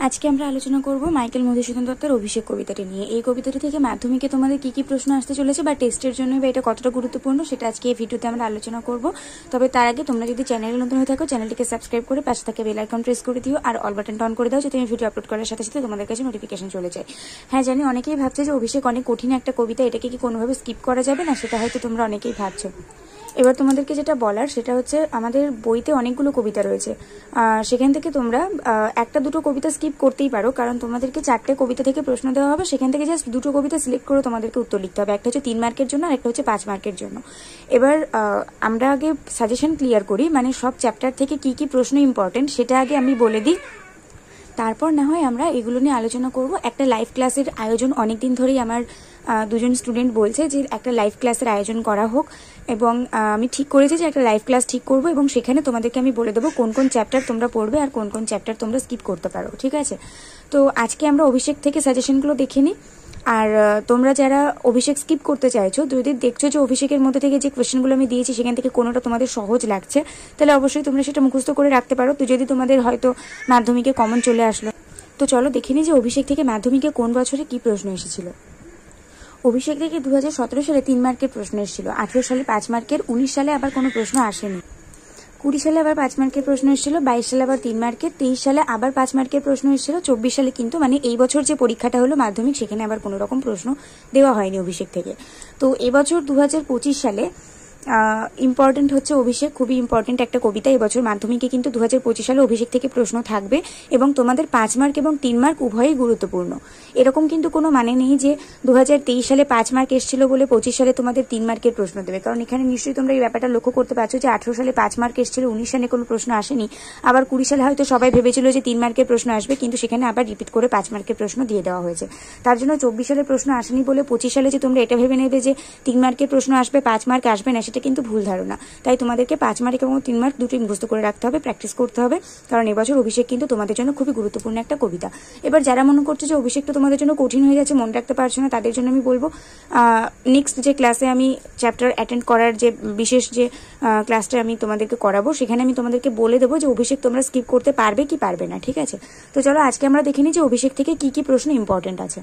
আজকে আমরা আলোচনা করব মাইকেল মধুসূদন দত্তের অভিষেক কবিতাটি নিয়ে। এই কবিতাটি থেকে মাধ্যমিকে তোমাদের কি কি প্রশ্ন আসতে চলেছে বা টেস্টের জন্য বা এটা কতটা গুরুত্বপূর্ণ সেটা আজকে এই ভিডিওতে আমরা আলোচনা করব। তবে তার আগে তোমরা যদি চ্যানেলে নতুন হয়ে থাকো চ্যানেলটিকে সাবস্ক্রাইব করে পাশে থাকা বেল আইকন প্রেস করে দিও আর অল বাটনটা অন করে দাও যাতে আমি ভিডিও আপলোড করার সাথে সাথে তোমাদের কাছে নোটিফিকেশন চলে যায়। হ্যাঁ জানি অনেকেই ভাবছে যে অভিষেক অনেক কঠিন একটা কবিতা, এটাকে কি কোনোভাবে স্কিপ করা যাবে না, সেটা হয়তো তোমরা অনেকেই ভাবছো। এবার তোমাদেরকে যেটা বলার সেটা হচ্ছে আমাদের বইতে অনেকগুলো কবিতা রয়েছে, সেখান থেকে তোমরা একটা দুটো কবিতা স্কিপ করতেই পারো, কারণ তোমাদেরকে 4টে কবিতা থেকে প্রশ্ন দেওয়া হবে, সেখান থেকে জাস্ট দুটো কবিতা সিলেক্ট করে তোমাদেরকে উত্তর লিখতে হবে। একটা হচ্ছে 3 মার্কের জন্য আর একটা হচ্ছে 5 মার্কের জন্য। এবার আমরা আগে সাজেশন ক্লিয়ার করি, মানে সব চ্যাপ্টার থেকে কি কি প্রশ্ন ইম্পর্টেন্ট সেটা আগে আমি বলে দিই, তারপর না হয় আমরা এগুলো নিয়ে আলোচনা করব। একটা লাইভ ক্লাসের আয়োজন অনেকদিন ধরেই আমার দুজন স্টুডেন্ট বলছে যে একটা লাইভ ক্লাসের আয়োজন করা হোক, এবং আমি ঠিক করেছি যে একটা লাইভ ক্লাস ঠিক করব এবং সেখানে তোমাদেরকে আমি বলে দেবো কোন কোন চ্যাপ্টার তোমরা পড়বে আর কোন কোন চ্যাপ্টার তোমরা স্কিপ করতে পারো, ঠিক আছে? তো আজকে আমরা অভিষেক থেকে সাজেশনগুলো দেখে নিই। আর তোমরা যারা অভিষেক স্কিপ করতে চাইছো, যদি দেখছো যে অভিষেকের মধ্যে থেকে যে কোয়েশ্চেনগুলো আমি দিয়েছি সেখান থেকে কোনোটা তোমাদের সহজ লাগছে, তাহলে অবশ্যই তোমরা সেটা মুখস্থ করে রাখতে পারো। তো যদি তোমাদের হয়তো মাধ্যমিকে কমন চলে আসলো, তো চলো দেখে নিই যে অভিষেক থেকে মাধ্যমিকে কোন বছরে কি প্রশ্ন এসেছিল। অভিষেক থেকে 2017 সালে 3 মার্কের প্রশ্ন এসেছিল, 18 সালে 5 মার্কের, 19 সালে আবার কোনো প্রশ্ন আসেনি, 20 সালে আবার 5 মার্কের প্রশ্ন এসেছিল, 22 সালে আবার 3 মার্কের, 23 সালে আবার 5 মার্কের প্রশ্ন এসেছিল, 24 সালে কিন্তু মানে এই বছর যে পরীক্ষাটা হলো মাধ্যমিক সেখানে আবার কোনো রকম প্রশ্ন দেওয়া হয়নি অভিষেক থেকে। তো এবছর 2025 সালে ইম্পর্টেন্ট হচ্ছে অভিষেক, খুবই ইম্পর্টেন্ট একটা কবিতা। এবছর মাধ্যমিকে কিন্তু 2025 সালে অভিষেক থেকে প্রশ্ন থাকবে এবং তোমাদের 5 মার্ক এবং 3 মার্ক উভয়ই গুরুত্বপূর্ণ। এরকম কিন্তু কোনো মানে নেই যে 2023 সালে 5 মার্ক এসেছিল বলে 25 সালে তোমাদের 3 মার্কের প্রশ্ন দেবে, কারণ এখানে নিশ্চয়ই তোমরা এই ব্যাপারটা লক্ষ্য করতে পারছো যে 18 সালে 5 মার্ক এসেছিল, 19 সালে কোনো প্রশ্ন আসেনি, আবার 20 সালে হয়তো সবাই ভেবেছিল যে 3 মার্কের প্রশ্ন আসবে, কিন্তু সেখানে আবার রিপিট করে 5 মার্কের প্রশ্ন দিয়ে দেওয়া হয়েছে। তার জন্য 24 সালের প্রশ্ন আসেনি বলে 25 সালে যে তোমরা এটা ভেবে নেবে যে 3 মার্কের প্রশ্ন আসবে 5 মার্ক আসবে না, সেটা কিন্তু ভুল ধারণা। তাই তোমাদেরকে 5 মার্ক এবং 3 মার্ক দুটোই মুখস্থ করে রাখতে হবে, প্র্যাকটিস করতে হবে, কারণ এবছর অভিষেক কিন্তু তোমাদের জন্য খুবই গুরুত্বপূর্ণ একটা কবিতা। এবার যারা মনে করছে যে অভিষেকটা তোমাদের জন্য কঠিন হয়ে যাচ্ছে, মনে রাখতে পারছো না, তাদের জন্য আমি বলবো নেক্সট যে ক্লাসে আমি চ্যাপ্টার অ্যাটেন্ড করার যে বিশেষ যে ক্লাসটা আমি তোমাদেরকে করাবো সেখানে আমি তোমাদেরকে বলে দেবো যে অভিষেক তোমরা স্কিপ করতে পারবে কি পারবে না, ঠিক আছে? তো চলো আজকে আমরা দেখে নিই যে অভিষেক থেকে কি কি প্রশ্ন ইম্পর্টেন্ট আছে।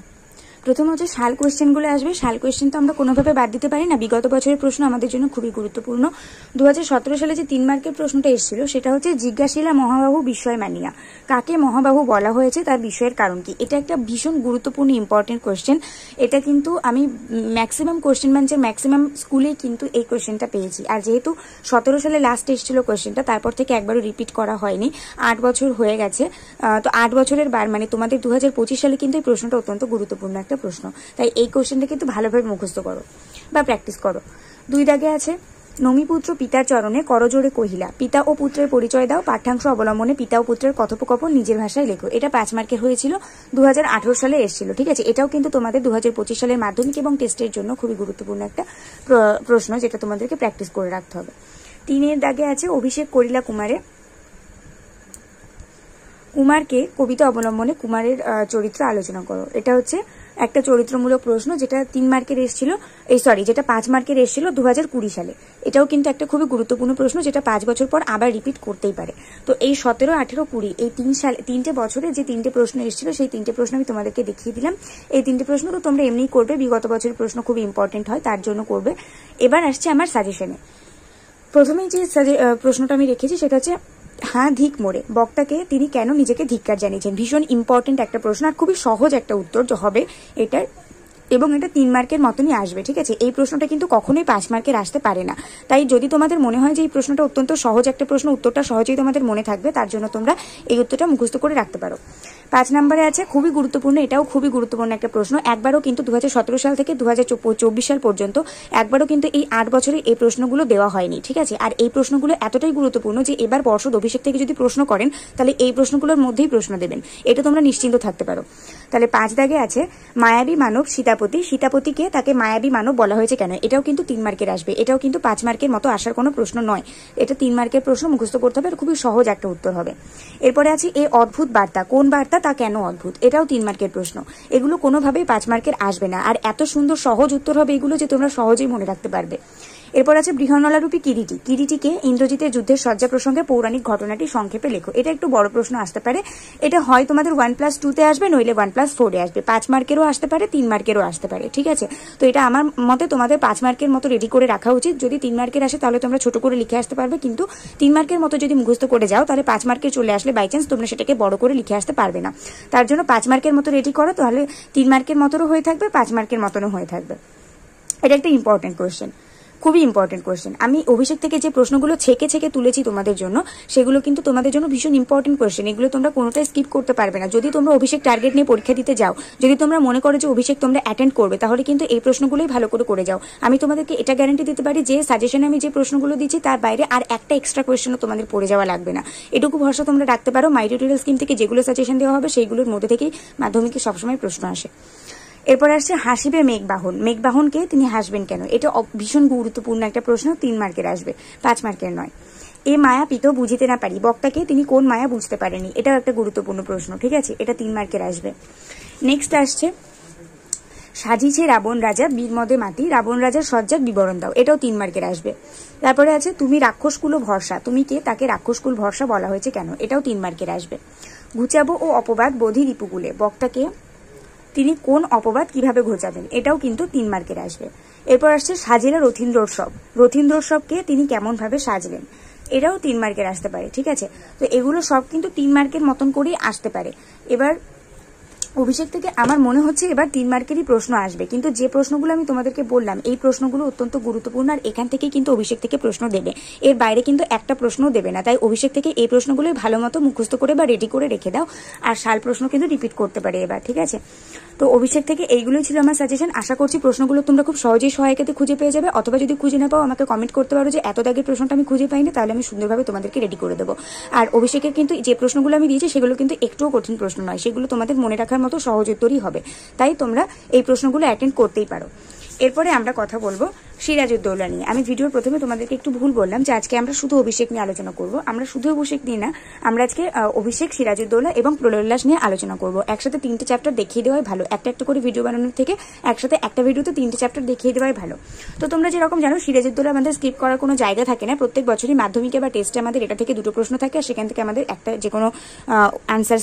প্রথম হচ্ছে সাল কোয়েশ্চেনগুলো আসবে। সাল কোয়েশ্চেন তো আমরা কোনোভাবে বাদ দিতে পারি না, বিগত বছরের প্রশ্ন আমাদের জন্য খুবই গুরুত্বপূর্ণ। 2017 সালে যে 3 মার্কের প্রশ্নটা এসেছিল সেটা হচ্ছে জিজ্ঞাসিলা মহাবাহু বিস্ময় মানিয়া, কাকে মহাবাহু বলা হয়েছে, তার বিষয়ের কারণ কি? এটা একটা ভীষণ গুরুত্বপূর্ণ ইম্পর্টেন্ট কোয়েশ্চেন। এটা কিন্তু আমি ম্যাক্সিমাম কোয়েশ্চেন ব্যাংকের ম্যাক্সিমাম স্কুলেই কিন্তু এই কোয়েশ্চেনটা পেয়েছি, আর যেহেতু 17 সালে লাস্ট এসেছিল কোয়েশ্চেনটা, তারপর থেকে একবারও রিপিট করা হয়নি, 8 বছর হয়ে গেছে। তো 8 বছরের বার মানে তোমাদের 2025 সালে কিন্তু এই প্রশ্নটা অত্যন্ত গুরুত্বপূর্ণ একটা প্রশ্ন, তাই এই কোশ্চেনটা কিন্তু ভালোভাবে মুখস্থ করো বা প্র্যাকটিস করো। 2 দাগে আছে নমিপুত্র পিতার চরণে করজোড়ে কহিলা, পিতা ও পুত্রের পরিচয় দাও, পাঠ্যাংশ অবলম্বনে পিতা ও পুত্রের কথোপকথন নিজের ভাষায় লেখো। এটা 5 মার্কের হয়েছিল, 2018 সালে এসেছিল, ঠিক আছে? এটাও কিন্তু তোমাদের 2025 সালের মাধ্যমিক এবং টেস্টের জন্য খুবই গুরুত্বপূর্ণ একটা প্রশ্ন, যেটা তোমাদেরকে প্র্যাকটিস করে রাখতে হবে। 3 দাগে আছে অভিষেক করিলা কুমারে, কুমারকে কবিতা অবলম্বনে কুমারের চরিত্র আলোচনা করো। এটা হচ্ছে একটা চরিত্রমূলক প্রশ্ন, যেটা 3 মার্কের এসেছিল, যেটা 5 মার্কের এসেছিল 2020 সালে। এটাও কিন্তু একটা খুবই গুরুত্বপূর্ণ প্রশ্ন, যেটা 5 বছর পর আবার রিপিট করতেই পারে। তো এই 17, 18, 20 এই 3 বছরে যে 3টে প্রশ্ন এসেছিল সেই 3টে প্রশ্ন আমি তোমাদেরকে দেখিয়ে দিলাম। এই 3টে প্রশ্ন তো তোমরা এমনিই করবে, বিগত বছরের প্রশ্ন খুব ইম্পর্টেন্ট হয় তার জন্য করবে। এবার আসছে আমার সাজেশনে। প্রথমেই যে প্রশ্নটা আমি রেখেছি সেটা হচ্ছে হ্যাঁ ধিক মোড়ে বক্তাকে তিনি কেন নিজেকে ধিক্কার জানিয়েছেন। ভীষণ ইম্পর্টেন্ট একটা প্রশ্ন আর খুবই সহজ একটা উত্তর হবে এটার, এবং এটা 3 মার্কের মতনই আসবে, ঠিক আছে? এই প্রশ্নটা কিন্তু কখনোই 5 মার্কের আসতে পারে না। তাই যদি তোমাদের মনে হয় যে এই প্রশ্নটা অত্যন্ত সহজ একটা প্রশ্ন, উত্তরটা সহজেই তোমাদের মনে থাকবে, তার জন্য তোমরা এই উত্তরটা মুখস্থ করে রাখতে পারো। 5 নম্বরে আছে খুবই গুরুত্বপূর্ণ, এটাও খুবই গুরুত্বপূর্ণ একটা প্রশ্ন। একবারও কিন্তু 2017 সাল থেকে 2024 সাল পর্যন্ত একবারও কিন্তু এই 8 বছরে এই প্রশ্নগুলো দেওয়া হয়নি, ঠিক আছে? আর এই প্রশ্নগুলো এতটাই গুরুত্বপূর্ণ যে এবার পর্ষদ অভিষেক থেকে যদি প্রশ্ন করেন তাহলে এই প্রশ্নগুলোর মধ্যেই প্রশ্ন দেবেন, এটা তোমরা নিশ্চিন্ত থাকতে পারো। তাহলে 5 দাগে আছে মায়াবী মানব সীতাপতি, সীতাপতিকে তাকে মায়াবী মানব বলা হয়েছে কেন? এটাও কিন্তু 3 মার্কের আসবে, এটাও কিন্তু 5 মার্কের মতো আসার কোনো প্রশ্ন নয়, এটা 3 মার্কের প্রশ্ন, মুখস্থ করতে হবে, খুবই সহজ একটা উত্তর হবে। এরপরে আছে এই অদ্ভুত বার্তা, কোন বার্তা তা কেন অদ্ভুত? এটাও 3 মার্কের প্রশ্ন, এগুলো কোনোভাবেই 5 মার্কের আসবে না, আর এত সুন্দর সহজ উত্তর হবে এগুলো যে তোমরা সহজেই মনে রাখতে পারবে। এরপর আছে বৃহন্নলারূপী কিরীটি। কিরীটিকে ইন্দ্রজিতের যুদ্ধের সজ্জা প্রসঙ্গে পৌরাণিক ঘটনাটি সংক্ষেপে লেখো। এটা একটু বড় প্রশ্ন আসতে পারে। এটা হয় তোমাদের 1+2 আসবে, নইলে 1+4 আসবে। 5 মার্কেরও আসতে পারে, 3 মার্কেরও আসতে পারে। ঠিক আছে, তো এটা আমার মতে তোমাদের 5 মার্কের মতো রেডি করে রাখা উচিত। যদি 3 মার্কের আসে তাহলে তোমরা ছোট করে লিখে আসতে পারবে, কিন্তু 3 মার্কের মতো যদি মুখস্থ করে যাও তাহলে 5 মার্কের চলে আসলে বাই চান্স তোমরা সেটাকে বড় করে লিখে আসতে পারবে না। তার জন্য 5 মার্কের মতো রেডি করো, তাহলে 3 মার্কের মতনও হয়ে থাকবে, 5 মার্কের মতনও হয়ে থাকবে। এটা একটা ইম্পর্টেন্ট কোয়েশ্চেন, খুবই ইম্পর্টেন্ট কোয়েশ্চেন। আমি অভিষেক থেকে যে প্রশ্নগুলো ছেকে ছেকে তুলেছি তোমাদের জন্য, সেগুলো কিন্তু তোমাদের জন্য ভীষণ ইম্পর্টেন্ট কোয়েশ্চেন। এগুলো তোমরা কোনোটাই স্কিপ করতে পারবে না। যদি তোমরা অভিষেক টার্গেট নিয়ে পরীক্ষা দিতে যাও, যদি তোমরা মনে করো যে অভিষেক তোমরা অ্যাটেন্ড করবে, তাহলে কিন্তু এই প্রশ্নগুলোই ভালো করে যাও। আমি তোমাদেরকে এটা গ্যারান্টি দিতে পারি যে সাজেশনে আমি যে প্রশ্নগুলো দিচ্ছি তার বাইরে আর একটা এক্সট্রা কোয়েশ্চেনও তোমাদের পড়ে যাওয়া লাগবে না। এটুকু ভরসা তোমরা রাখতে পারো। মাই টিউটোরিয়াল স্কিম থেকে যেগুলো সাজেশন দেওয়া হবে সেইগুলোর মধ্যে থেকেই মাধ্যমিকে সবসময় প্রশ্ন আসে। এরপর আসছে হাসিবে মেঘবাহন। মেঘবাহনকে তিনি হাসবেন কেন? এটা ভীষণ গুরুত্বপূর্ণ একটা প্রশ্ন, 3 মার্কের আসবে, 5 মার্কের নয়। এ মায়া পিত বুঝিতে না পারি। বক্তাকে তিনি কোন মায়া বুঝতে পারেনি? এটাও একটা গুরুত্বপূর্ণ প্রশ্ন। ঠিক আছে, এটা 3 মার্কের আসবে। নেক্সট আসছে সাজিছে রাবণ রাজা বীরমদে মাতি, রাবণ রাজার সজ্জার বিবরণ দাও। এটাও 3 মার্কের আসবে। তারপরে আছে তুমি রাক্ষসকুল ভরসা। তুমি কে? তাকে রাক্ষসকুল ভরসা বলা হয়েছে কেন? এটাও 3 মার্কের আসবে। ঘুচাবো ও অপবাদ বোধি রিপুকুলে। বক্তাকে তিনি কোন অপবাদ কিভাবে ঘোচাবেন? এটাও কিন্তু 3 মার্কের আসবে। এরপর আসছে সাজিলা রথীন্দ্রোৎসব। রথীন্দ্রোৎসবকে তিনি কেমন ভাবে সাজলেন? এটাও 3 মার্কের আসতে পারে। ঠিক আছে, তো এগুলো সব কিন্তু 3 মার্কের মতন করেই আসতে পারে। এবার অভিষেক থেকে আমার মনে হচ্ছে এবার 3 মার্কেরই প্রশ্ন আসবে, কিন্তু যে প্রশ্নগুলো আমি তোমাদেরকে বললাম এই প্রশ্নগুলো অত্যন্ত গুরুত্বপূর্ণ, আর এখান থেকে কিন্তু অভিষেক থেকে প্রশ্ন দেবে, এর বাইরে কিন্তু একটা প্রশ্ন দেবে না। তাই অভিষেক থেকে এই প্রশ্নগুলোই ভালো মতো মুখস্থ করে বা রেডি করে রেখে দাও, আর সাল প্রশ্ন কিন্তু রিপিট করতে পারে এবার। ঠিক আছে, তো অভিষেক থেকে এইগুলোই ছিল আমার সাজেশন। আশা করছি প্রশ্নগুলো তোমরা খুব সহজেই সহায়িকাতে খুঁজে পেয়ে যাবে, অথবা যদি খুঁজে না পাও আমাকে কমেন্ট করতে পারো যে এত দাগের প্রশ্নটা আমি খুঁজে পাইনি, তাহলে আমি সুন্দরভাবে তোমাদেরকে রেডি করে দেবো। আর অভিষেকের কিন্তু যে প্রশ্নগুলো আমি দিয়েছি সেগুলো কিন্তু একটুও কঠিন প্রশ্ন নয়, সেগুলো তোমাদের মনে রাখার মতো সহজ উত্তরই হবে। তাই তোমরা এই প্রশ্নগুলো অ্যাটেন্ড করতেই পারো। এরপরে আমরা কথা বলবো সিরাজউদ্দৌলা নিয়ে। আমি ভিডিওর প্রথমে তোমাদেরকে একটু ভুল বললাম যে আজকে আমরা শুধু অভিষেক নিয়ে আলোচনা করব। আমরা শুধু অভিষেক নিয়ে না, আমরা আজকে অভিষেক, সিরাজউদ্দৌলা এবং প্রলয়োল্লাস নিয়ে আলোচনা করব। একসাথে 3টে চ্যাপ্টার দেখিয়ে দেওয়াই ভালো। একটা করে ভিডিও বানানোর থেকে একসাথে একটা ভিডিওতে 3টে চ্যাপ্টার দেখিয়ে দেওয়াই ভালো। তো তোমরা যেরকম জানো সিরাজউদ্দৌলা আমাদের স্কিপ করার কোনো জায়গা থাকে না। প্রত্যেক বছরই মাধ্যমিকে বা টেস্টে আমাদের এটা থেকে 2টো প্রশ্ন থাকে, আর সেখান থেকে আমাদের একটা যে কোনো আনসার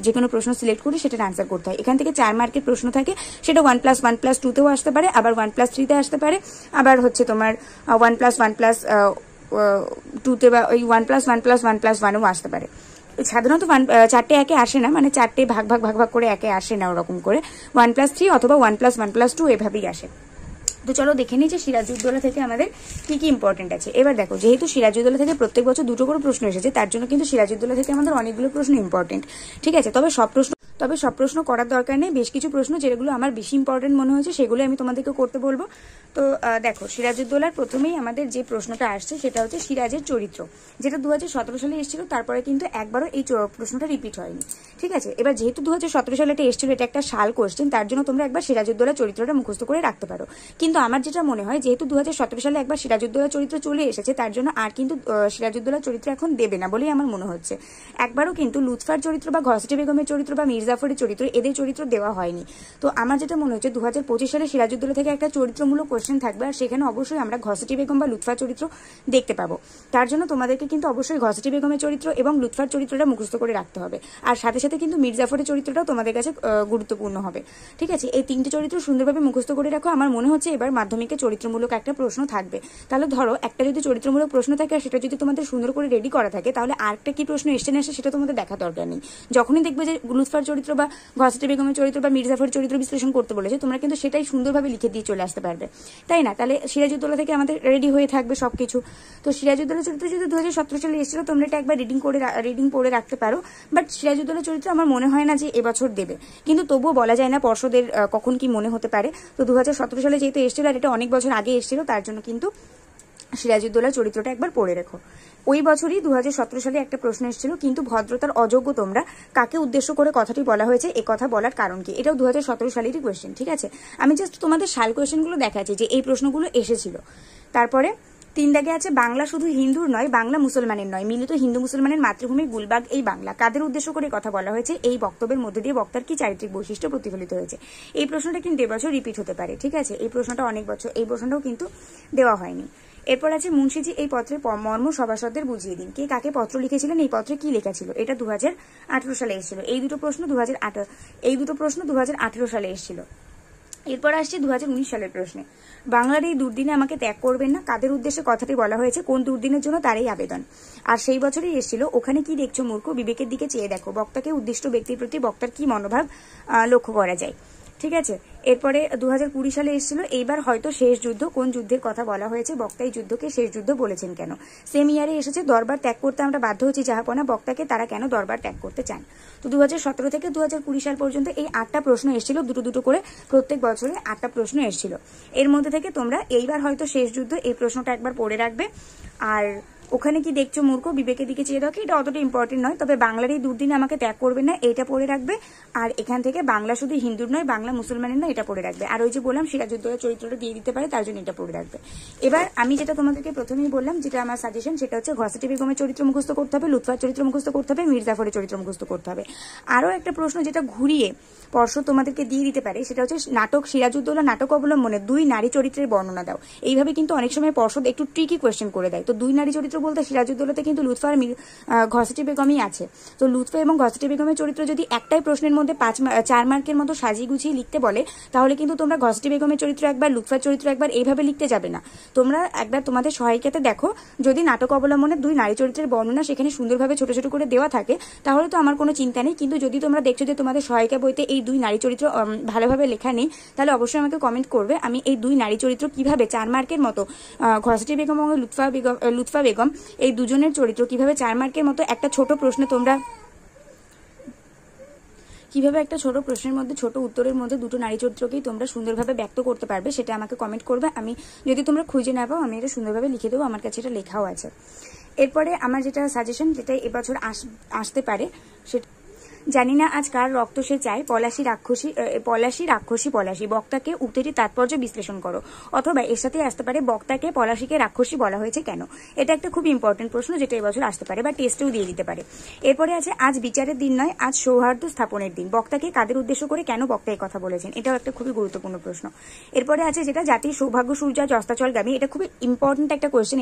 যে কোনো প্রশ্ন সিলেক্ট করে সেটার আনসার করতে হয়। এখান থেকে 4 মার্কের প্রশ্ন থাকে, সেটা 1+1+2তেও আসতে পারে, আবার 1+3তে আসতে পারে, আবার হচ্ছে তোমার 1+1+2তে বা ওই 1+1+1+1ও আসতে পারে। সাধারণত 4টে একে আসে না, মানে 4টে ভাগ করে একে আসে না ওরকম করে। 1+3 অথবা 1+1+2 এভাবেই আসে। তো চলো দেখে নিই যে সিরাজউদ্দৌলা থেকে আমাদের কি কি ইম্পর্টেন্ট আছে। এবার দেখো, যেহেতু সিরাজউদ্দৌলা থেকে প্রত্যেক বছর 2টো করে প্রশ্ন এসেছে, তার জন্য কিন্তু সিরাজউদ্দৌলা থেকে আমাদের অনেকগুলো প্রশ্ন ইম্পর্টেন্ট। ঠিক আছে, তবে সব প্রশ্ন করার দরকার নেই। বেশ কিছু প্রশ্ন যেগুলো আমার বেশি ইম্পর্টেন্ট মনে হয়েছে সেগুলো আমি তোমাদেরকে করতে বলবো। তো দেখো, সিরাজউদ্দৌলার প্রথমেই আমাদের যে প্রশ্নটা আসছে সেটা হচ্ছে সিরাজের চরিত্র, যেটা 2017 সালে এসেছিল। তারপরে কিন্তু একবারও এই প্রশ্নটা রিপিট হয়নি। ঠিক আছে, এবার যেহেতু 2017 সালে এটা এসেছিল, এটা একটা সাল কোয়েশ্চেন, তার জন্য তোমরা একবার সিরাজউদ্দৌলার চরিত্রটা মুখস্থ করে রাখতে পারো। কিন্তু আমার যেটা মনে হয়, যেহেতু 2017 সালে একবার সিরাজউদ্দৌলার চরিত্র চলে এসেছে, তার জন্য আর কিন্তু সিরাজউদ্দৌলার চরিত্র এখন দেবে না বলেই আমার মনে হচ্ছে। একবারও কিন্তু লুৎফার চরিত্র বা ঘসেটি বেগমের চরিত্র বা মির্জাফরের চরিত্র, এদের চরিত্র দেওয়া হয়নি। তো আমার যেটা মনে হচ্ছে 2025 সালে সিরাজউদ্দৌলা থেকে একটা চরিত্রমূলক কোয়েশ্চেন থাকবে, আর সেখানে অবশ্যই আমরা ঘসেটি বেগম বা লুৎফার চরিত্র দেখতে পাবো। তার জন্য তোমাদেরকে কিন্তু অবশ্যই ঘসেটি বেগমের চরিত্র এবং লুৎফার চরিত্রটা মুখস্থ করে রাখতে হবে, আর সাথে সাথে কিন্তু মির্জাফরের চরিত্রটাও তোমাদের কাছে গুরুত্বপূর্ণ হবে। ঠিক আছে, এই 3টে চরিত্র সুন্দরভাবে মুখস্থ করে রাখো। আমার মনে হচ্ছে এবার মাধ্যমিকে চরিত্রমূলক একটা প্রশ্ন থাকবে। তাহলে ধরো একটা যদি চরিত্রমূলক প্রশ্ন থাকে আর সেটা যদি তোমাদের সুন্দর করে রেডি করা থাকে, তাহলে আরেকটা কি প্রশ্ন এসছে না সেটা তোমাদের দেখা দরকার নেই। যখনই দেখবে যে লুৎফার চরিত্র বা ঘসেটি বেগমের চরিত্র বা মির্জাফরের চরিত্র বিশ্লেষণ করতে বলেছে, তোমরা কিন্তু সেটাই সুন্দরভাবে লিখে দিয়ে চলে আসতে পারবে, তাই না? তাহলে সিরাজউদ্দৌলা থেকে আমাদের রেডি হয়ে থাকবে সবকিছু। তো সিরাজউদ্দৌলা চরিত্র যদি 2017 সালে এসেছিল, তোমরা এটা একবার রিডিং পড়ে রাখতে পারো। বাট সিরাজউদ্দৌলা চরিত্র আমার মনে হয় না যে এবছর দেবে, কিন্তু তবুও বলা যায় না পর্ষদের কখন কি মনে হতে পারে। তো 2017 সালে যেহেতু এসেছিল, আর এটা অনেক বছর আগে এসেছিল, তার জন্য কিন্তু সিরাজউদ্দৌলার চরিত্রটা একবার পড়ে রেখো। ওই বছরই 2017 সালে একটা প্রশ্ন এসেছিল, কিন্তু ভদ্রতার অযোগ্য তোমরা, কাকে উদ্দেশ্য করে কথাটি বলা হয়েছে, এ কথা বলার কারণ কি? এটাও 2017 সালেরই কোয়েশ্চেন। ঠিক আছে, আমি জাস্ট তোমাদের সাল কোয়েশ্চেনগুলো দেখাচ্ছি যে এই প্রশ্নগুলো এসেছিল। তারপরে 3 দাগে আছে বাংলা শুধু হিন্দুর নয়, বাংলা মুসলমানের নয়, মিলিত হিন্দু মুসলমানের মাতৃভূমি গুলবাগ এই বাংলা। কাদের উদ্দেশ্য করে কথা বলা হয়েছে? এই বক্তব্যের মধ্যে দিয়ে বক্তার কি চারিত্রিক বৈশিষ্ট্য প্রতিফলিত হয়েছে? এই প্রশ্নটা কিন্তু এবছর রিপিট হতে পারে, ঠিক আছে? এই প্রশ্নটা অনেক বছর, এই প্রশ্নটাও কিন্তু দেওয়া হয়নি। এরপর আছে মুন্সিজি এই পত্রের মর্ম সভাসদদের বুঝিয়ে দিন। কে কাকে পত্র লিখেছিলেন? এই পত্রে কি লেখা ছিল? এটা 2018 সালে এসেছিল। এই দুটো প্রশ্ন 2018 সালে এসেছিল। এরপর আসছে 2019 সালের প্রশ্নে। বাংলার এই দুর্দিনে আমাকে ত্যাগ করবেন না, কাদের উদ্দেশ্যে কথাটি বলা হয়েছে? কোন দুর্দিনের জন্য তারই আবেদন। আর সেই বছরই এসেছিল ওখানে কি দেখছো মূর্খ, বিবেকের দিকে চেয়ে দেখো। বক্তাকে উদ্দিষ্ট ব্যক্তির প্রতি বক্তার কি মনোভাব লক্ষ্য করা যায়, ঠিক আছে? এরপরে 2020 সালে এসেছিল এইবার হয়তো শেষ যুদ্ধ, কোন যুদ্ধের কথা বলা হয়েছে? বক্তা এই যুদ্ধকে শেষ যুদ্ধ বলেছেন কেন? সেম ইয়ারে এসেছে দরবার ত্যাগ করতে আমরা বাধ্য হচ্ছি জাহাপনা, বক্তাকে তারা কেন দরবার ত্যাগ করতে চান? তো 2017 থেকে 2020 সাল পর্যন্ত এই 8টা প্রশ্ন এসেছিল, দুটো করে প্রত্যেক বছরে 8টা প্রশ্ন এসেছিল। এর মধ্যে থেকে তোমরা এইবার হয়তো শেষ যুদ্ধ এই প্রশ্নটা একবার পড়ে রাখবে। আর ওখানে কি দেখছো মূর্খ, বিবেকের দিকে চেয়ে দেখো, এটা অতটা ইম্পর্টেন্ট নয়, তবে বাংলার এই দুর্দিনে আমাকে ত্যাগ করবেন না এইটা পড়ে রাখবে। আর এখান থেকে বাংলা শুধু হিন্দুর নয়, বাংলা মুসলমানের নয়, এটা পড়ে রাখবে। আর ওই যে বললাম সিরাজউদ্দৌলার চরিত্রটা দিয়ে দিতে পারে, তার জন্য এটা পড়ে রাখবে। এবার আমি যেটা তোমাদেরকে প্রথমেই বললাম, যেটা আমার সাজেশন, সেটা হচ্ছে ঘসেটি বেগমের চরিত্র মুখস্থ করতে হবে, লুৎফার চরিত্র মুখস্থ করতে হবে, মীর জাফরের চরিত্র মুখস্থ করতে হবে। আরো একটা প্রশ্ন যেটা ঘুরিয়ে পর্ষদ তোমাদেরকে দিয়ে দিতে পারে, সেটা হচ্ছে নাটক সিরাজউদ্দৌলা নাটক অবলম্বনে 2 নারী চরিত্রের বর্ণনা দাও। এইভাবে কিন্তু অনেক সময় পর্ষদ একটু ট্রিকি কোয়েশ্চেন করে দেয়। তো 2 নারী চরিত্র বলতে সিরাজউদ্দৌলাতে কিন্তু লুৎফা আর ঘসেটি বেগমই আছে। তো লুৎফা এবং ঘসেটি বেগমের চরিত্র যদি একটাই প্রশ্নের মধ্যে 4 মার্কের মতো সাজিয়ে গুছিয়ে লিখতে বলে, তাহলে কিন্তু তোমরা ঘসেটি বেগমের চরিত্র একবার, লুৎফার চরিত্র একবার, এইভাবে লিখতে যাবে না। তোমরা একবার তোমাদের সহায়িকাতে দেখো, যদি নাটক অবলম্বনে 2 নারী চরিত্রের বর্ণনা সেখানে সুন্দরভাবে ছোট ছোট করে দেওয়া থাকে, তাহলে তো আমার কোনো চিন্তা নেই। কিন্তু যদি তোমরা দেখছো যে তোমাদের সহায়িকা বইতে এই 2 নারী চরিত্র ভালোভাবে লেখা নেই, তাহলে অবশ্যই আমাকে কমেন্ট করবে। আমি এই 2 নারী চরিত্র কিভাবে 4 মার্কের মতো, ঘসেটি বেগম এবং লুৎফা বেগম এই দুজনের চরিত্র কিভাবে 4 মার্কের মতো একটা ছোট প্রশ্নে তোমরা কিভাবে একটা ছোট প্রশ্নের মধ্যে ছোট উত্তরের মধ্যে 2টো নারী চরিত্রকেই তোমরা সুন্দরভাবে ব্যক্ত করতে পারবে, সেটা আমাকে কমেন্ট করবে। আমি যদি তোমরা খুঁজে না পাও, আমি এটা সুন্দরভাবে লিখে দেবো, আমার কাছে এটা লেখাও আছে। এরপরে আমার যেটা সাজেশন, যেটা এবছর আসতে পারে, সেটা জানি না আজ কার রক্ত সে চায়, পলাশী রাক্ষসী। বক্তাকে উক্তিটির তাৎপর্য বিশ্লেষণ করো। অথবা এর সাথে আসতে পারে বক্তাকে পলাশীকে রাক্ষসী বলা হয়েছে কেন? এটা একটা খুব ইম্পর্টেন্ট প্রশ্ন, যেটা এবছর আসতে পারে বা টেস্টেও দিয়ে দিতে পারে। এরপরে আছে আজ বিচারের দিন নয়, আজ সৌহার্দ্য স্থাপনের দিন। বক্তাকে কাদের উদ্দেশ্য করে কেন বক্তা এই কথা বলেছেন? এটাও একটা খুবই গুরুত্বপূর্ণ প্রশ্ন। এরপরে আছে যেটা জাতির সৌভাগ্য সূর্য অস্তাচলগামী। এটা খুবই ইম্পর্টেন্ট একটা কোয়েশ্চেন।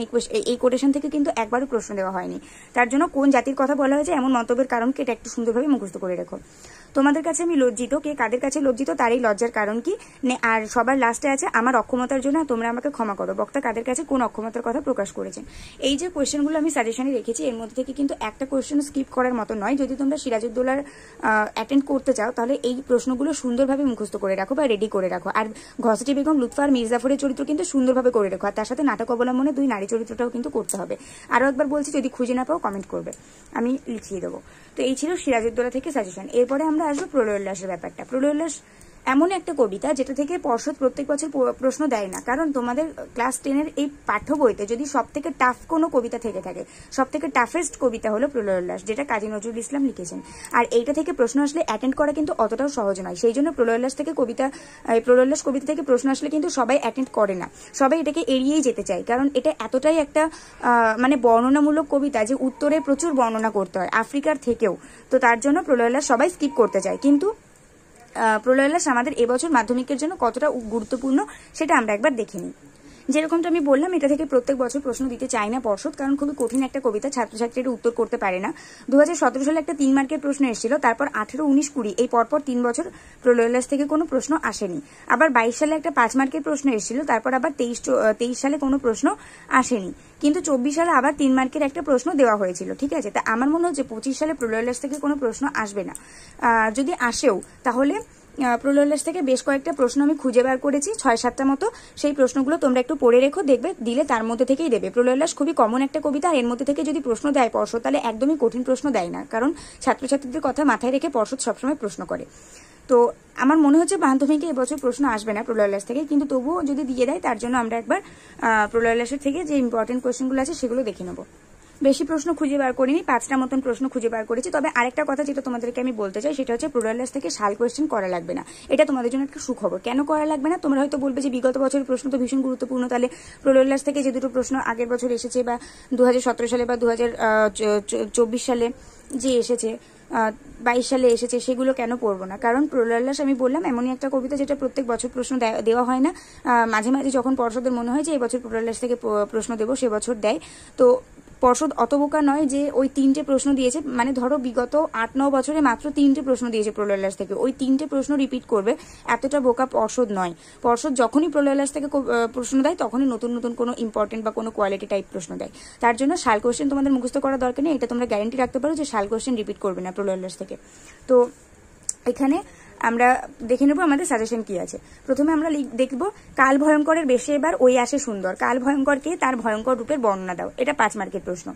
এই কোটেশন থেকে কিন্তু একবারও প্রশ্ন দেওয়া হয়নি। তার জন্য কোন জাতির কথা বলা হয়েছে এমন মন্তব্যের কারণকে এটা একটু সুন্দরভাবে মুখস্থ করে রেখো। তোমাদের কাছে আমি লজ্জিত, কে কাদের কাছে লজ্জিত তার এই লজ্জার কারণ কি? আর সবার লাস্টে আছে আমার অক্ষমতার জন্য তোমরা আমাকে ক্ষমা করো। বক্তা কাদের কাছে কোন অক্ষমতার কথা প্রকাশ করেছেন? এই যে কোয়েশ্চেনগুলো আমি সাজেশনে রেখেছি, এর মধ্যে থেকে কিন্তু একটা কোয়েশ্চেন স্কিপ করার মতো নয়। যদি তোমরা সিরাজউদ্দৌলার অ্যাটেন্ড করতে চাও, তাহলে এই প্রশ্নগুলো সুন্দরভাবে মুখস্থ করে রাখো বা রেডি করে রাখো। আর ঘসেটি বেগম, লুৎফা আর মীর জাফরের চরিত্র কিন্তু সুন্দরভাবে করে রাখো। আর তার সাথে নাটক অবলম্বনে 2 নারী চরিত্রটাও কিন্তু করতে হবে। আরো একবার বলছি, যদি খুঁজে না পাও কমেন্ট করবে, আমি লিখিয়ে দেবো। তো এই ছিল সিরাজউদ্দৌলা থেকে সাজেশন। এরপরে আমরা আসবো প্রলয় উল্লাসের ব্যাপারটা। প্রলয় উল্লাস এমন একটা কবিতা যেটা থেকে পর্ষদ প্রত্যেক বছর প্রশ্ন দেয় না, কারণ তোমাদের ক্লাস 10-এর এই পাঠ্য বইতে যদি সব থেকে টাফ কোনো কবিতা থেকে থাকে, সব থেকে টাফেস্ট কবিতা হলো প্রলয় উল্লাস, যেটা কাজী নজরুল ইসলাম লিখেছেন। আর এইটা থেকে প্রশ্ন আসলে অ্যাটেন্ড করা কিন্তু অতটাও সহজ নয়। সেই জন্য প্রলয় উল্লাস কবিতা থেকে প্রশ্ন আসলে কিন্তু সবাই অ্যাটেন্ড করে না, সবাই এটাকে এড়িয়েই যেতে চায়। কারণ এটা এতটাই একটা মানে বর্ণনামূলক কবিতা যে উত্তরে প্রচুর বর্ণনা করতে হয় আফ্রিকার থেকেও। তো তার জন্য প্রলয় উল্লাস সবাই স্কিপ করতে চায়। কিন্তু প্রলয় উল্লাস আমাদের এবছর মাধ্যমিকের জন্য কতটা গুরুত্বপূর্ণ সেটা আমরা একবার দেখে নিই। যেরকমটা আমি বললাম, এটা থেকে প্রত্যেক বছর প্রশ্ন দিতে চায় না পর্ষদ, কারণ খুবই কঠিন একটা কবিতা, ছাত্রছাত্রীরা উত্তর করতে পারে না। 2017 সালে একটা 3 মার্কের প্রশ্ন এসেছিল, তারপর 18, 19, 20 এই পরপর 3 বছর প্রলয় উল্লাস থেকে কোনো প্রশ্ন আসেনি। আবার 22 সালে একটা 5 মার্কের প্রশ্ন এসেছিল, তারপর আবার 23 সালে কোনো প্রশ্ন আসেনি। কিন্তু 24 সালে আবার 3 মার্কের একটা প্রশ্ন দেওয়া হয়েছিল, ঠিক আছে? তা আমার মনে হচ্ছে 25 সালে প্রলয় উল্লাস থেকে কোনো প্রশ্ন আসবে না। যদি আসেও, তাহলে প্রলয় উল্লাস থেকে বেশ কয়েকটা প্রশ্ন আমি খুঁজে বার করেছি, 6-7টা মতো। সেই প্রশ্নগুলো তোমরা একটু পড়ে রেখো, দেখবে দিলে তার মধ্যে থেকেই দেবে। প্রলয় উল্লাস খুবই কমন একটা কবিতা, এর মধ্যে থেকে যদি প্রশ্ন দেয় পর্ষদ, তাহলে একদমই কঠিন প্রশ্ন দেয় না, কারণ ছাত্রছাত্রীদের কথা মাথায় রেখে পর্ষদ সবসময় প্রশ্ন করে। তো আমার মনে হচ্ছে মাধ্যমিকে এবছর প্রশ্ন আসবে না প্রলয় উল্লাস থেকে, কিন্তু তবুও যদি দিয়ে দেয়, তার জন্য আমরা একবার প্রলয় উল্লাসের থেকে যে ইম্পর্টেন্ট কোয়েশ্চেনগুলো আছে সেগুলো দেখে নেবো। বেশি প্রশ্ন খুঁজে বার করিনি, 5টা মতন প্রশ্ন খুঁজে বার করেছি। তবে আরেকটা কথা যেটা তোমাদেরকে আমি বলতে চাই সেটা হচ্ছে প্রোডাক্ট থেকে সাল কোয়েশ্চেন করা লাগবে না। এটা তোমাদের জন্য একটা সুখবর। কেন করা লাগবে না? তোমরা হয়তো বলবে যে বিগত বছরের প্রশ্ন তো ভীষণ গুরুত্বপূর্ণ, তাহলে প্রোডাক্ট থেকে যে দুটো প্রশ্ন আগের বছর এসেছে বা 2017 সালে বা 2024 সালে যে এসেছে, 22 সালে এসেছে, সেগুলো কেন পড়বো না? কারণ প্রলয়লাস আমি বললাম এমনই একটা কবিতা যেটা প্রত্যেক বছর প্রশ্ন দেওয়া হয় না, মাঝে মাঝে যখন পর্ষদের মনে হয় যে এই বছর প্রলয়লাস থেকে প্রশ্ন দেবো সে বছর দেয়। তো পর্ষদ অত বোকা নয় যে ওই 3টে প্রশ্ন দিয়েছে, মানে ধরো বিগত 8-9 বছরে মাত্র 3টে প্রশ্ন দিয়েছে প্রলয়লাস থেকে, ওই 3টে প্রশ্ন রিপিট করবে, এতটা বোকা পর্ষদ নয়। পর্ষদ যখনই প্রলয়লাস থেকে প্রশ্ন দেয় তখনই নতুন নতুন কোনো ইম্পর্টেন্ট বা কোনো কোয়ালিটি টাইপ প্রশ্ন দেয়। তার জন্য সাল কোশ্চেন তোমাদের মুখস্থ করার দরকার নেই, এটা তোমরা গ্যারান্টি রাখতে পারো যে সাল কোশ্চেন রিপিট করবে না প্রলয়লাস থেকে। তো এখানে আমরা দেখে নেবো আমাদের সাজেশন কি আছে। প্রথমে আমরা দেখবো কাল ভয়ঙ্করের বেশে এবার ওই আসে সুন্দর। কাল ভয়ঙ্করকে তার ভয়ঙ্কর রূপের বর্ণনা দাও, এটা 5 মার্কের প্রশ্ন।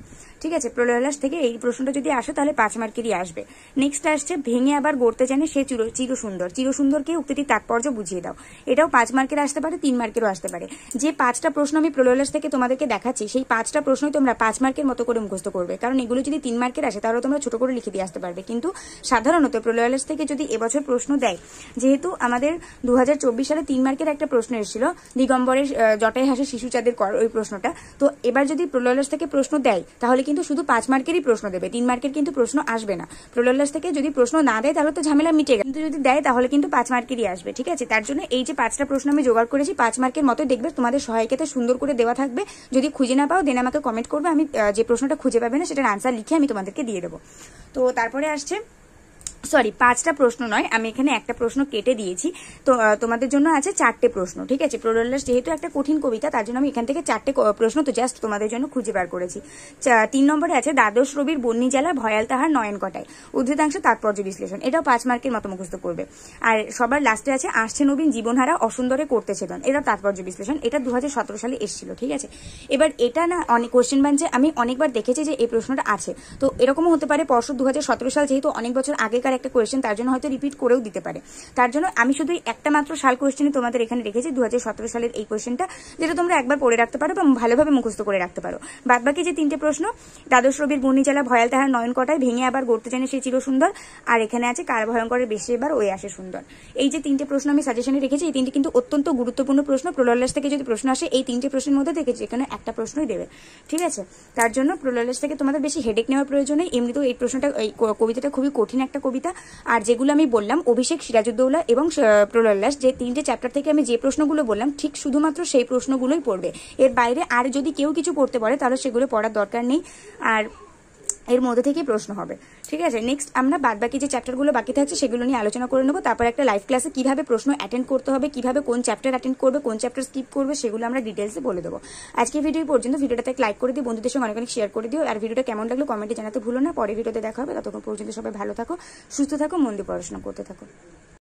ঠিক আছে, প্রলয়লাস থেকে এই প্রশ্নটা যদি আসে তাহলে 5 মার্কেরই আসবে। নেক্সট আসছে ভেঙে আবার গড়তে জানে সে চির সুন্দর। চির সুন্দরকে উক্তিটির তাৎপর্য বুঝিয়ে দাও, এটাও 5 মার্কের আসতে পারে, 3 মার্কেরও আসতে পারে। যে 5টা প্রশ্ন আমি প্রলয়লাস থেকে তোমাদেরকে দেখাচ্ছি সেই 5টা প্রশ্নই তোমরা 5 মার্কের মতো করে মুখস্থ করবে, কারণ এগুলো যদি 3 মার্কের আসে তাহলে তোমরা ছোট করে লিখে দিয়ে আসতে পারবে। কিন্তু সাধারণত প্রলয়লাস থেকে যদি এবছর প্রশ্ন দেয়, যেহেতু আমাদের 2024 সালে 3 মার্কের একটা প্রশ্ন এসেছিল দিগম্বরের জটায় হাসে শিশু চাঁদের কর, ওই প্রশ্নটা, তো এবার যদি প্রলয়লাস থেকে প্রশ্ন দেয় তাহলে কিন্তু শুধু 5 মার্কেরই প্রশ্ন দেবে, 3 মার্কের কিন্তু প্রশ্ন আসবে না। প্রলয়লাস থেকে যদি প্রশ্ন না দেয় তাহলে তো ঝামেলা মিটে গেল, কিন্তু যদি দেয় তাহলে কিন্তু 5 মার্কেরই আসবে। ঠিক আছে, তার জন্য এই যে 5টা প্রশ্ন আমি জোগাড় করেছি 5 মার্কের মতোই দেখবে, তোমাদের সহায়িকাতে সুন্দর করে দেওয়া থাকবে। যদি খুঁজে না পাও দেন আমাকে কমেন্ট করবে, আমি যে প্রশ্নটা খুঁজে পাবে না সেটার আনসার লিখে আমি তোমাদেরকে দিয়ে দেবো। তো তারপরে আসছে, সরি 5টা প্রশ্ন নয়, আমি এখানে একটা প্রশ্ন কেটে দিয়েছি। তো তোমাদের জন্য আছে 4টে প্রশ্ন। ঠিক আছে, প্রলয়লাস যেহেতু একটা কঠিন কবিতা তার জন্য আমি এখান থেকে 4টে প্রশ্ন তো জাস্ট তোমাদের জন্য খুঁজে বার করেছি। 3 নম্বরে আছে দ্বাদশ রবির বন্যী জ্বালা ভয়াল তাহার নয়ন কটায়, উদ্ধৃতাংশ তাৎপর্য বিশ্লেষণ, এটাও 5 মার্কের মতো মুখস্থ করবে। আর সবার লাস্টে আছে আসছে নবীন জীবনহারা অসুন্দরে করতে ছেদন, এটা তাৎপর্য বিশ্লেষণ, এটা 2017 সালে এসেছিল। ঠিক আছে, এবার এটা না অনেক কোশ্চেন বাঞ্চে আমি অনেকবার দেখেছি যে এই প্রশ্নটা আছে, তো এরকমও হতে পারে পর্ষদ 2017 সাল যেহেতু অনেক বছর আগেকার একটা কোয়েশ্চেন তার জন্য হয়তো রিপিট করেও দিতে পারে। তার জন্য আমি শুধু একটা মাত্র সাল কোয়েশ্চেনে তোমাদের এখানে রেখেছি 2017 সালের এই কোয়েশ্চেনটা, যেটা তোমরা একবার পড়ে রাখতে পারো বা ভালোভাবে মুখস্থ করে রাখতে পারো। বাদ বাকি যে 3টে প্রশ্ন, দ্বাদশ রবির বন্যী জ্বালা ভয়াল তাহার নয়ন কটায়, ভেঙে আবার গড়তে জানে সে চির সুন্দর, আর এখানে আছে কাল ভয়ঙ্করের বেশি এবার ওই আসে সুন্দর। এই যে 3টে প্রশ্ন আমি সাজেশনে রেখেছি, এই 3টে কিন্তু অত্যন্ত গুরুত্বপূর্ণ প্রশ্ন। প্রলয়লাস থেকে যদি প্রশ্ন আসে এই 3টে প্রশ্নের মধ্যে থেকে যেখানে একটা প্রশ্নই দেবে। ঠিক আছে, তার জন্য প্রলয়লাস থেকে তোমাদের বেশি হেডেক নেওয়ার প্রয়োজন নেই। এমনিতেও এই প্রশ্নটা, এই কবিতাটা খুবই কঠিন একটা কবিতা। আর যেগুলো আমি বললাম অভিষেক, সিরাজউদ্দৌলা এবং প্রলয়লাস, যে 3টে চ্যাপ্টার থেকে আমি যে প্রশ্নগুলো বললাম ঠিক শুধুমাত্র সেই প্রশ্নগুলোই পড়বে। এর বাইরে আর যদি কেউ কিছু পড়তে পারে তাহলে সেগুলো পড়ার দরকার নেই, আর এর মধ্যে থেকেই প্রশ্ন হবে। ঠিক আছে, নেক্সট আমরা বাদ বাকি যে চ্যাপ্টারগুলো বাকি থাকছে সেগুলো নিয়ে আলোচনা করে নেবো। তারপর একটা লাইভ ক্লাসে কিভাবে প্রশ্ন অ্যাটেন্ড করতে হবে, কিভাবে কোন চ্যাপ্টার অ্যাটেন্ড করবে, কোন চ্যাপ্টার স্কিপ করবে, সেগুলো আমরা ডিটেলসে বলে দেবো। আজকে ভিডিও পর্যন্ত, ভিডিওটাতে লাইক করে দিও, বন্ধুদের সঙ্গে অনেক শেয়ার করে দিও, আর ভিডিওটা কেমন লাগলো কমেন্টে জানাতে ভুলো না। পরে ভিডিওতে দেখা হবে, ততক্ষণ পর্যন্ত সবাই ভালো থাকো, সুস্থ থাকো, মন দিয়ে পড়াশোনা করতে থাকো।